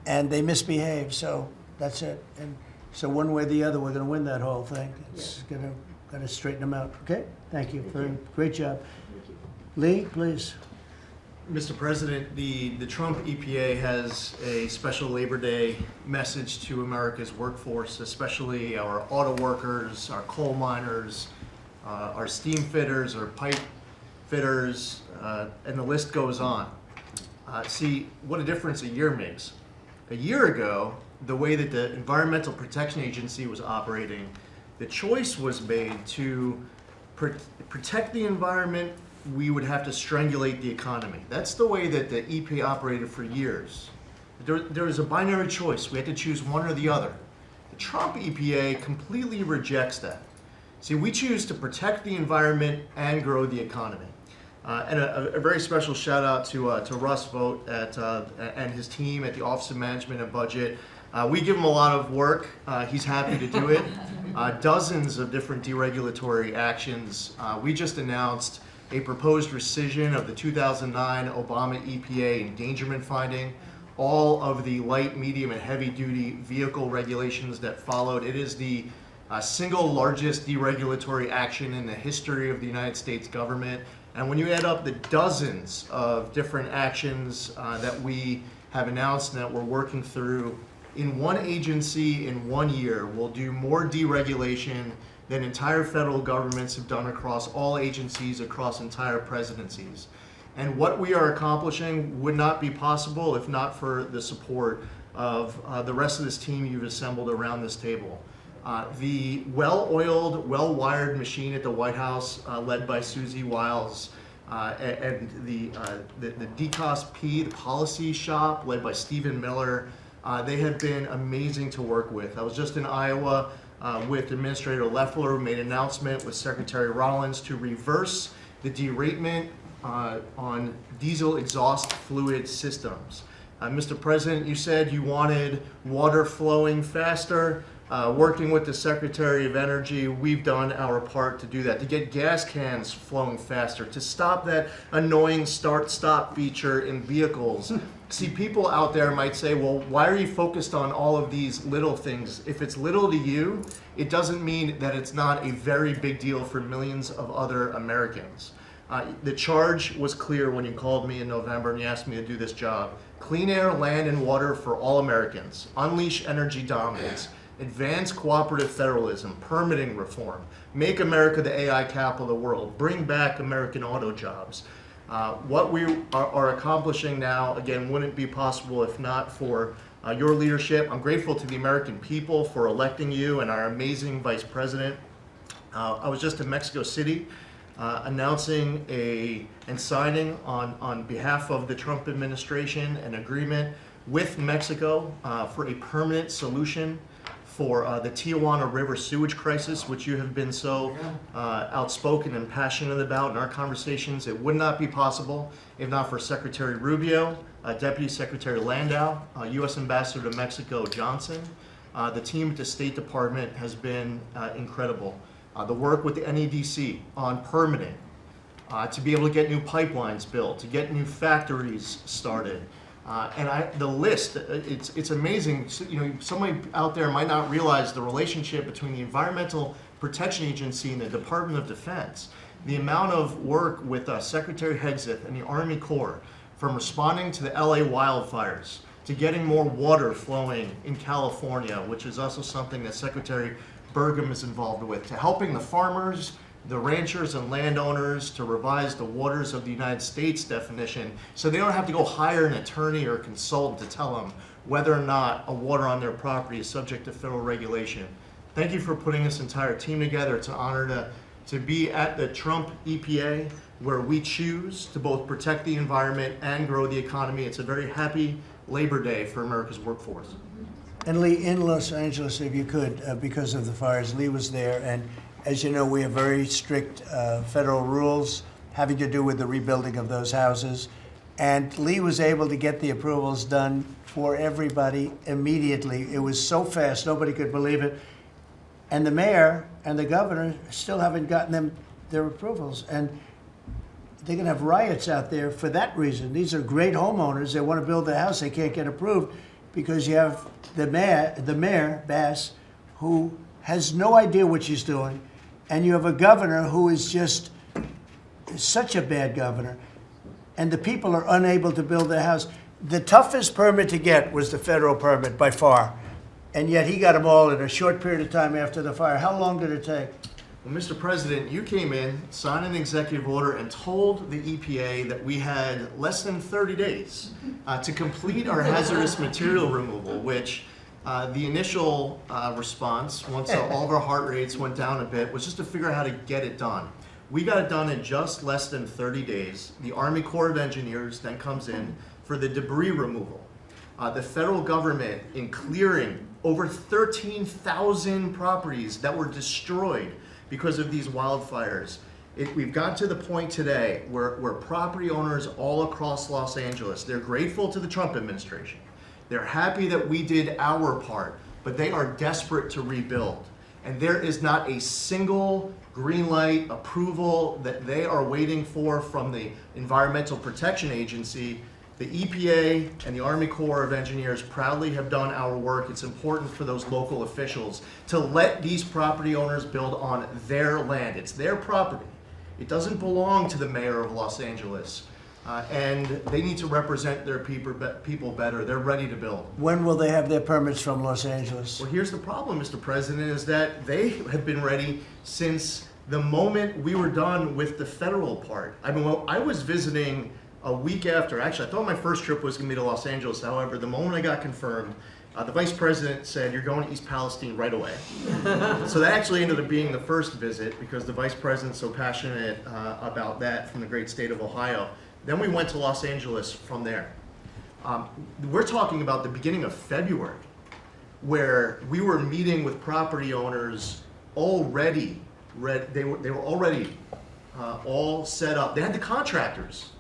and they misbehave, so that's it. And so one way or the other, we're going to win that whole thing. It's going to straighten them out. Okay? Thank you. Great job. Thank you. Lee, please. Mr. President, the Trump EPA has a special Labor Day message to America's workforce, especially our auto workers, our coal miners, our steam fitters, our pipe fitters, and the list goes on. See what a difference a year makes. A year ago, the way that the Environmental Protection Agency was operating, the choice was made to protect the environment. We would have to strangulate the economy. That's the way that the EPA operated for years. There was a binary choice. We had to choose one or the other. The Trump EPA completely rejects that. See, we choose to protect the environment and grow the economy. And a very special shout out to Russ Vogt and his team at the Office of Management and Budget. We give him a lot of work. He's happy to do it. Dozens of different deregulatory actions. We just announced a proposed rescission of the 2009 Obama EPA endangerment finding. all of the light, medium, and heavy-duty vehicle regulations that followed. It is the single largest deregulatory action in the history of the United States government. And when you add up the dozens of different actions that we have announced and that we're working through, in one agency in 1 year, we'll do more deregulation than entire federal governments have done across all agencies, across entire presidencies. And what we are accomplishing would not be possible if not for the support of the rest of this team you've assembled around this table. The well-oiled, well-wired machine at the White House, led by Susie Wiles, and the DCOSP, the policy shop, led by Stephen Miller, they have been amazing to work with. I was just in Iowa with Administrator Loeffler, who made an announcement with Secretary Rollins to reverse the deratement on diesel exhaust fluid systems. Mr. President, you said you wanted water flowing faster. Working with the Secretary of Energy, we've done our part to do that, to get gas cans flowing faster, to stop that annoying start-stop feature in vehicles. See, people out there might say, well, why are you focused on all of these little things? If it's little to you, it doesn't mean that it's not a very big deal for millions of other Americans. The charge was clear when you called me in November and you asked me to do this job. Clean air, land, and water for all Americans. Unleash energy dominance. Advance cooperative federalism, permitting reform, make America the AI capital of the world, bring back American auto jobs. What we are accomplishing now, again, wouldn't be possible if not for your leadership. I'm grateful to the American people for electing you and our amazing Vice President. I was just in Mexico City announcing and signing on behalf of the Trump administration an agreement with Mexico for a permanent solution for the Tijuana River sewage crisis, which you have been so outspoken and passionate about in our conversations. It would not be possible if not for Secretary Rubio, Deputy Secretary Landau, U.S. Ambassador to Mexico Johnson. The team at the State Department has been incredible. The work with the NEDC on permitting, to be able to get new pipelines built, to get new factories started. The list, it's amazing. You know, somebody out there might not realize the relationship between the Environmental Protection Agency and the Department of Defense. The amount of work with Secretary Hegseth and the Army Corps, from responding to the LA wildfires, to getting more water flowing in California, which is also something that Secretary Burgum is involved with, to helping the farmers, the ranchers and landowners to revise the waters of the United States definition so they don't have to go hire an attorney or consultant to tell them whether or not a water on their property is subject to federal regulation. Thank you for putting this entire team together. It's an honor to be at the Trump EPA, where we choose to both protect the environment and grow the economy. It's a very happy Labor Day for America's workforce. And Lee, in Los Angeles, if you could, because of the fires, Lee was there, and as you know, we have very strict federal rules having to do with the rebuilding of those houses. And Lee was able to get the approvals done for everybody immediately. It was so fast, nobody could believe it. And the mayor and the governor still haven't gotten their approvals. And they're going to have riots out there for that reason. These are great homeowners. They want to build their house. They can't get approved because you have the mayor, Bass, who has no idea what she's doing. And you have a governor who is just such a bad governor. And the people are unable to build their house. The toughest permit to get was the federal permit by far. And yet he got them all in a short period of time after the fire. How long did it take? Well, Mr. President, you came in, signed an executive order, and told the EPA that we had less than 30 days to complete our hazardous material removal, which the initial response, once all of our heart rates went down a bit, was just to figure out how to get it done. We got it done in just less than 30 days. The Army Corps of Engineers then comes in for the debris removal. The federal government, in clearing over 13,000 properties that were destroyed because of these wildfires. We've got to the point today where property owners all across Los Angeles, they're grateful to the Trump administration. They're happy that we did our part, but they are desperate to rebuild. And there is not a single green light approval that they are waiting for from the Environmental Protection Agency The EPA and the Army Corps of Engineers proudly have done our work. It's important for those local officials to let these property owners build on their land. It's their property. It doesn't belong to the mayor of Los Angeles. And they need to represent their people better. They're ready to build. When will they have their permits from Los Angeles? Well, here's the problem, Mr. President, is that they have been ready since the moment we were done with the federal part. I mean, I was visiting a week after. Actually, I thought my first trip was going to be to Los Angeles. However, the moment I got confirmed, the vice president said, "You're going to East Palestine right away." So that actually ended up being the first visit because the vice president's so passionate about that from the great state of Ohio. Then we went to Los Angeles from there. We're talking about the beginning of February, where we were meeting with property owners already. They were already all set up. They had the contractors.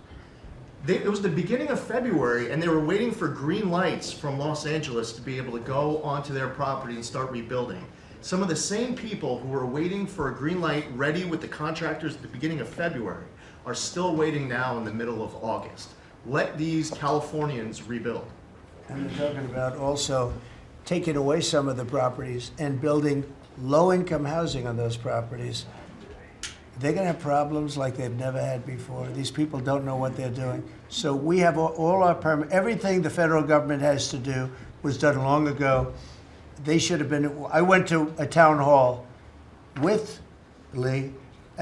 It was the beginning of February, and they were waiting for green lights from Los Angeles to be able to go onto their property and start rebuilding. Some of the same people who were waiting for a green light ready with the contractors at the beginning of February are still waiting now in the middle of August. Let these Californians rebuild. And they're talking about also taking away some of the properties and building low-income housing on those properties. They're going to have problems like they've never had before. These people don't know what they're doing. So we have all our everything the federal government has to do was done long ago. They should have been. I went to a town hall with Lee,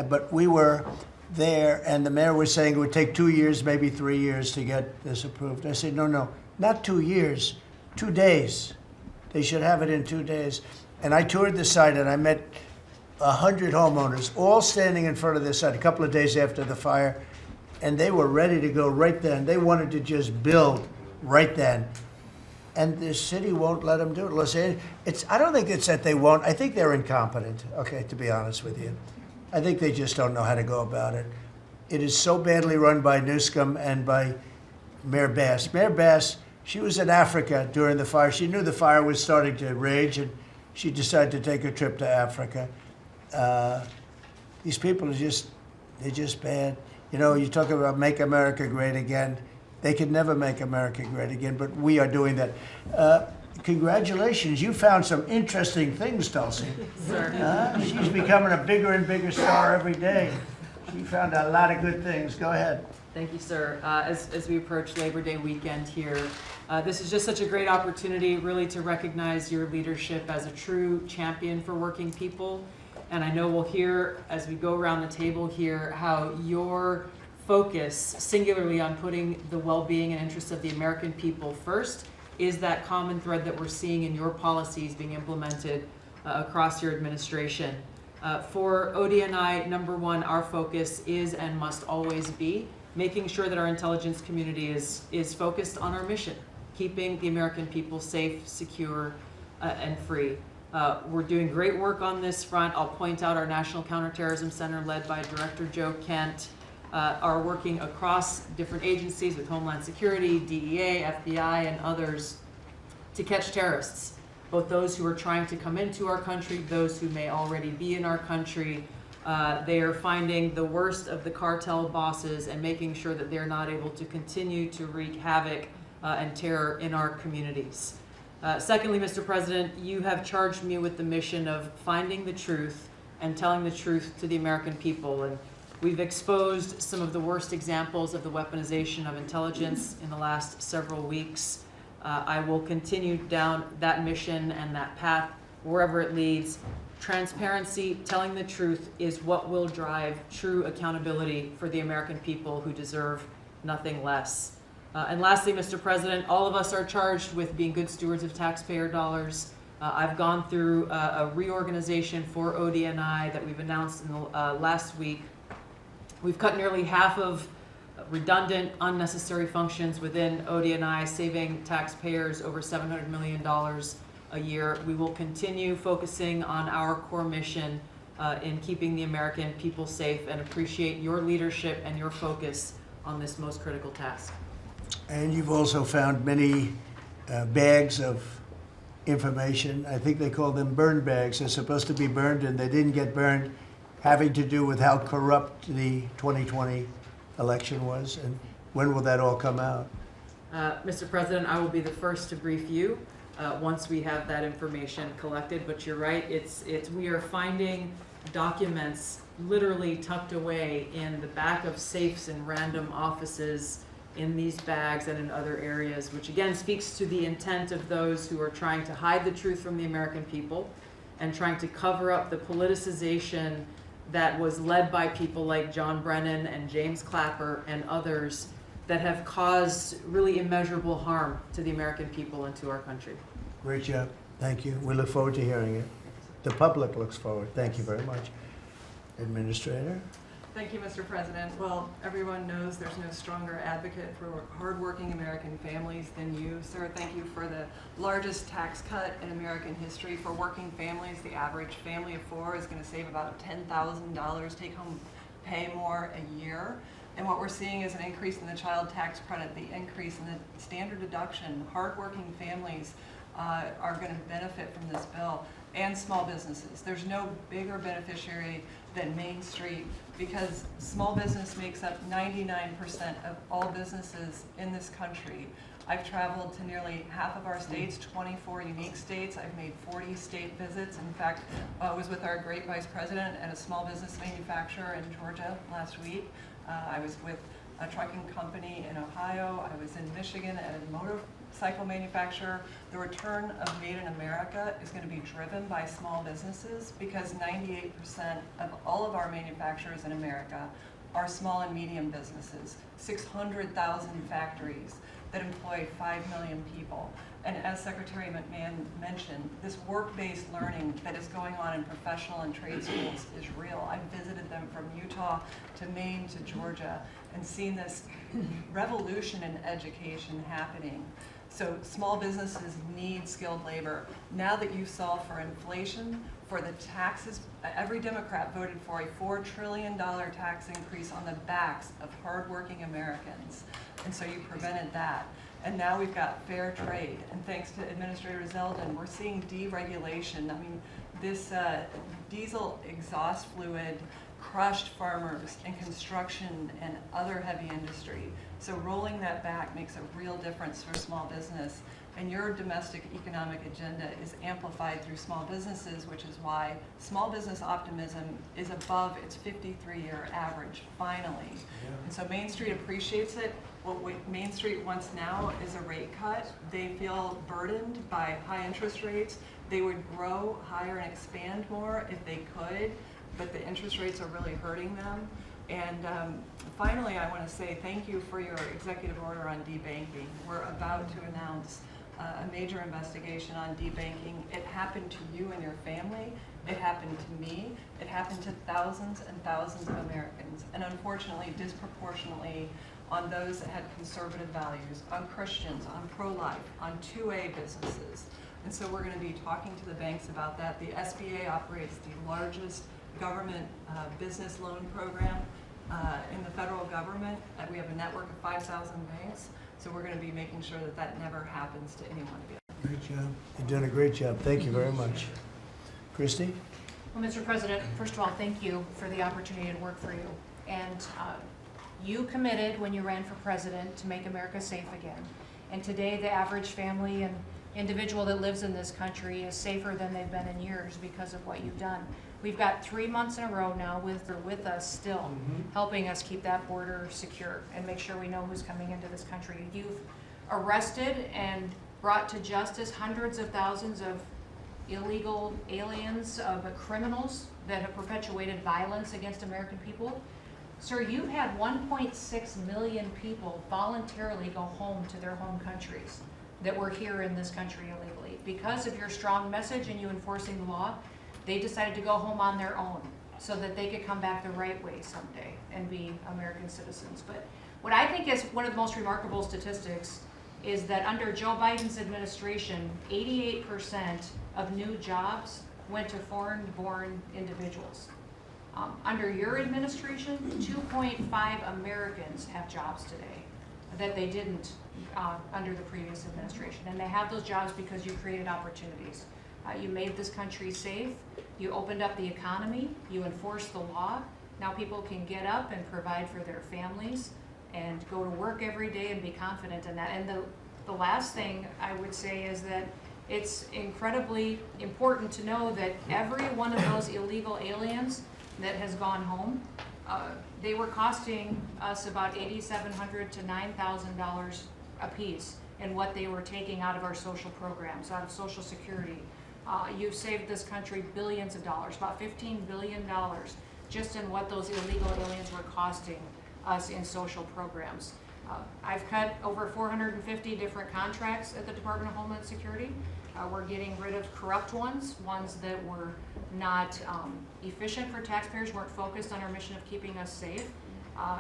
but we were there, and the mayor was saying it would take 2 years, maybe 3 years to get this approved. I said, no, not 2 years, 2 days. They should have it in 2 days. And I toured the site, and I met 100 homeowners, all standing in front of this site a couple of days after the fire, and they were ready to go right then. They wanted to just build right then. And the city won't let them do it. Los Angeles, I don't think it's that they won't. I think they're incompetent, okay, to be honest with you. I think they just don't know how to go about it. It is so badly run by Newsom and by Mayor Bass. Mayor Bass, she was in Africa during the fire. She knew the fire was starting to rage, and she decided to take a trip to Africa. These people are they're just bad. You know, you talk about make America great again. They could never make America great again, but we are doing that. Congratulations, you found some interesting things, Tulsi. Sir. She's becoming a bigger and bigger star every day. She found a lot of good things. Go ahead. Thank you, sir. As we approach Labor Day weekend here, this is just such a great opportunity really to recognize your leadership as a true champion for working people. And I know we'll hear as we go around the table here how your focus singularly on putting the well-being and interests of the American people first is that common thread that we're seeing in your policies being implemented across your administration. For ODNI, number one, our focus is and must always be making sure that our intelligence community is focused on our mission, keeping the American people safe, secure, and free. We're doing great work on this front. I'll point out our National Counterterrorism Center, led by Director Joe Kent, are working across different agencies with Homeland Security, DEA, FBI, and others to catch terrorists, both those who are trying to come into our country, those who may already be in our country. They are finding the worst of the cartel bosses and making sure that they're not able to continue to wreak havoc and terror in our communities. Secondly, Mr. President, you have charged me with the mission of finding the truth and telling the truth to the American people. And we've exposed some of the worst examples of the weaponization of intelligence in the last several weeks. I will continue down that mission and that path wherever it leads. Transparency, telling the truth is what will drive true accountability for the American people who deserve nothing less. And lastly, Mr. President, all of us are charged with being good stewards of taxpayer dollars. I've gone through a reorganization for ODNI that we've announced in the last week. We've cut nearly half of redundant, unnecessary functions within ODNI, saving taxpayers over $700 million a year. We will continue focusing on our core mission in keeping the American people safe, and appreciate your leadership and your focus on this most critical task. And you've also found many bags of information. I think they call them burn bags. They're supposed to be burned, and they didn't get burned, having to do with how corrupt the 2020 election was. And when will that all come out? Mr. President, I will be the first to brief you once we have that information collected, but you're right, we are finding documents literally tucked away in the back of safes in random offices in these bags and in other areas, which again speaks to the intent of those who are trying to hide the truth from the American people and trying to cover up the politicization that was led by people like John Brennan and James Clapper and others that have caused really immeasurable harm to the American people and to our country. Great job. Thank you. We look forward to hearing it. The public looks forward. Thank you very much. Administrator? Thank you, Mr. President. Well, everyone knows there's no stronger advocate for hardworking American families than you, sir. Thank you for the largest tax cut in American history for working families. The average family of four is going to save about $10,000 take-home pay more a year. And what we're seeing is an increase in the child tax credit, the increase in the standard deduction. Hardworking families are going to benefit from this bill, and small businesses. There's no bigger beneficiary than Main Street, because small business makes up 99% of all businesses in this country. I've traveled to nearly half of our states, 24 unique states. I've made 40 state visits. In fact, I was with our great vice president at a small business manufacturer in Georgia last week. I was with a trucking company in Ohio. I was in Michigan at a motorcycle manufacturer. The return of Made in America is going to be driven by small businesses, because 98% of all of our manufacturers in America are small and medium businesses, 600,000 factories that employ 5 million people. And as Secretary McMahon mentioned, this work-based learning that is going on in professional and trade schools is real. I've visited them from Utah to Maine to Georgia and seen this revolution in education happening. So small businesses need skilled labor. Now that you solve for inflation, for the taxes, every Democrat voted for a $4 trillion tax increase on the backs of hardworking Americans. And so you prevented that. And now we've got fair trade. And thanks to Administrator Zeldin, we're seeing deregulation. I mean, this diesel exhaust fluid crushed farmers and construction and other heavy industry. So rolling that back makes a real difference for small business. And your domestic economic agenda is amplified through small businesses, which is why small business optimism is above its 53-year average, finally. Yeah. And so Main Street appreciates it. What Main Street wants now is a rate cut. They feel burdened by high interest rates. They would grow higher and expand more if they could, but the interest rates are really hurting them. And finally, I want to say thank you for your executive order on debanking. We're about to announce a major investigation on debanking. It happened to you and your family. It happened to me. It happened to thousands and thousands of Americans, and unfortunately, disproportionately on those that had conservative values, on Christians, on pro-life, on 2A businesses. And so we're going to be talking to the banks about that. The SBA operates the largest government business loan program in the federal government. We have a network of 5,000 banks. So we're going to be making sure that that never happens to anyone again. Great job. You're doing a great job. Thank you very much. Christy? Well, Mr. President, first of all, thank you for the opportunity to work for you. And you committed when you ran for president to make America safe again. And today, the average family and individual that lives in this country is safer than they've been in years because of what you've done. We've got 3 months in a row now with us still, helping us keep that border secure and make sure we know who's coming into this country. You've arrested and brought to justice hundreds of thousands of illegal aliens, of criminals that have perpetuated violence against American people. Sir, you've had 1.6 million people voluntarily go home to their home countries that were here in this country illegally. Because of your strong message and you enforcing the law, they decided to go home on their own so that they could come back the right way someday and be American citizens. But what I think is one of the most remarkable statistics is that under Joe Biden's administration, 88% of new jobs went to foreign-born individuals. Under your administration, 2.5 Americans have jobs today that they didn't under the previous administration. And they have those jobs because you created opportunities. You made this country safe, you opened up the economy, you enforced the law. Now people can get up and provide for their families. and go to work every day and be confident in that. And the last thing I would say is that it's incredibly important to know that every one of those illegal aliens that has gone home, they were costing us about $8,700 to $9,000 a piece in what they were taking out of our social programs, out of Social Security. You've saved this country billions of dollars, about $15 billion, just in what those illegal aliens were costing us in social programs. I've cut over 450 different contracts at the Department of Homeland Security. We're getting rid of corrupt ones that were not efficient for taxpayers, weren't focused on our mission of keeping us safe.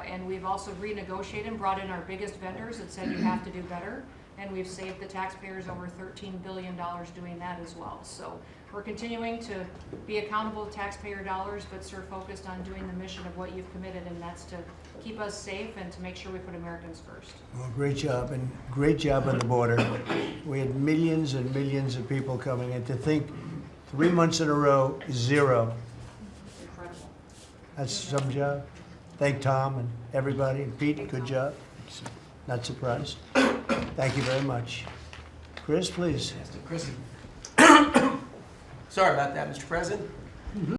And we've also renegotiated and brought in our biggest vendors that said you have to do better. And we've saved the taxpayers over $13 billion doing that as well. So we're continuing to be accountable to taxpayer dollars, but sort of focused on doing the mission of what you've committed, and that's to keep us safe and to make sure we put Americans first. Well, great job, and great job on the border. We had millions and millions of people coming in. To think 3 months in a row, 0. Incredible. That's some job. Thank Tom and everybody. And Pete, good job. Not surprised. Thank you very much. Chris, please. Chris. Sorry about that, Mr. President.